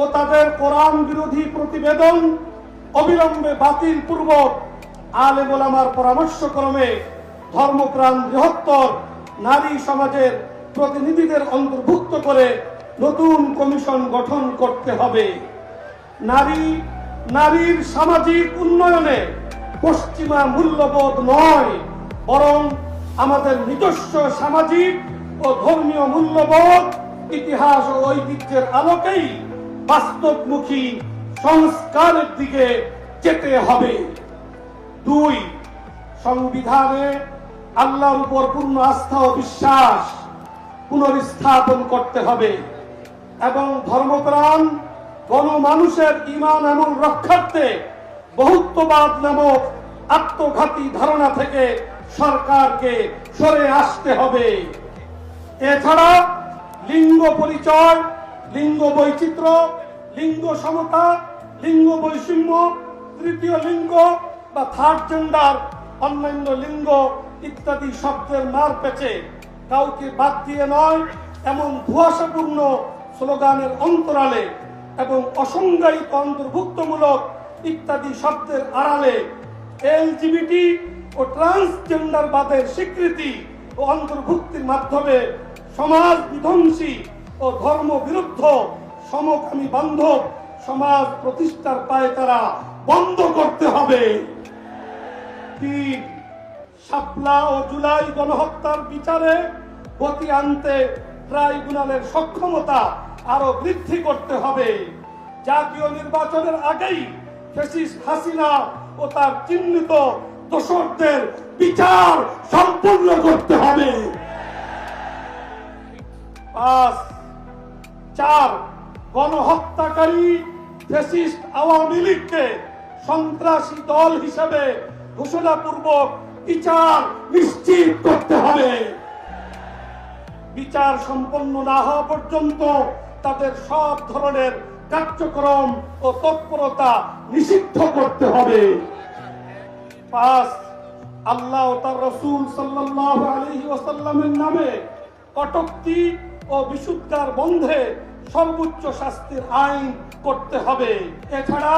ও তাদের কোরআন বিরোধী প্রতিবেদন অবিলম্বে বাতিল পূর্বক আলেম ওলামার পরামর্শক্রমে ধর্মপ্রাণ বৃহত্তর নারী সমাজের প্রতিনিধিদের অন্তর্ভুক্ত করে নতুন কমিশন গঠন করতে হবে। নারীর সামাজিক উন্নয়নে পশ্চিমা মূল্যবোধ নয়, বরং আমাদের নিজস্ব সামাজিক ও ধর্মীয় মূল্যবোধ, ইতিহাস ও ঐতিহ্যের আলোকেই বাস্তবমুখী সংস্কারের দিকে যেতে হবে। 2. সংবিধানে আল্লাহর উপর পূর্ণ আস্থা ও বিশ্বাস পুনর্স্থাপন করতে হবে এবং ধর্মপ্রাণ গণমানুষের ঈমান আমল রক্ষার্থে বহুত্ববাদ নামক আত্মঘাতী ধারণা থেকে সরকারকে সরে আসতে হবে। এছাড়া লিঙ্গ পরিচয়, লিঙ্গ বৈচিত্র্য, লিঙ্গ সমতা, লিঙ্গ বৈষম্য, তৃতীয় লিঙ্গ বা থার্ড জেন্ডার, অন্যান্য লিঙ্গ ইত্যাদি শব্দের মার পেঁচে কাউকে বাদ দিয়ে নয় এমন ধোঁয়াশাপূর্ণ স্লোগানের অন্তরালে এবং অসংজ্ঞায়িত অন্তর্ভুক্তমূলক ইত্যাদি শব্দের আড়ালে এলজিবিটি ও ট্রান্সজেন্ডার বাদের স্বীকৃতি ও অন্তর্ভুক্তির মাধ্যমে সমাজ বিধ্বংসী ও ধর্ম বিরুদ্ধ সমকামী বান্ধব সমাজ প্রতিষ্ঠার পায়তারা বন্ধ করতে হবে। 3. শাপলা ও জুলাই গণহত্যার বিচারে গতি আনতে ট্রাইব্যুনালের সক্ষমতা আরো বৃদ্ধি করতে হবে। জাতীয় নির্বাচনের আগেই ফ্যাসিস্ট হাসিনা ও তার চিহ্নিত দোষরদের বিচার সম্পূর্ণ করতে হবে। 4. গণহত্যাকারী ফ্যাসিস্ট আওয়ামী লীগকে সন্ত্রাসী দল হিসেবে ঘোষণাপূর্বক বিচার নিশ্চিত করতে হবে। বিচার সম্পন্ন না হওয়া পর্যন্ত তাদের সব ধরনের কার্যক্রম ও তৎপরতা নিষিদ্ধ করতে হবে। 5. আল্লাহ ও তার রাসূল সাল্লাল্লাহু আলাইহি ওয়াসাল্লামের নামে কটূক্তি ও বিশুদ্ধার বন্ধে সর্বোচ্চ শাস্তির আইন করতে হবে। এছাড়া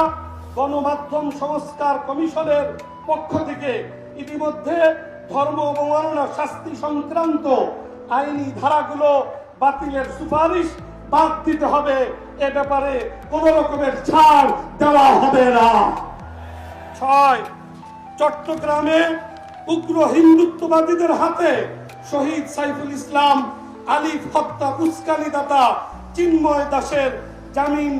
গণমাধ্যম সংস্কার কমিশনের পক্ষ থেকে ইতিমধ্যে ধর্ম অবমাননা শাস্তি সংক্রান্ত আইনি ধারাগুলো বাতিলের সুপারিশ বাদ দিতে হবে। এ ব্যাপারে কোন রকমের ছাড় দেওয়া হবে না। 6. চট্টগ্রামে উগ্র হিন্দুত্ববাদীদের হাতে শহীদ সাইফুল ইসলাম আলিফ হত্যা উস্কানিদাতা চিন্ময় দাসের জামিন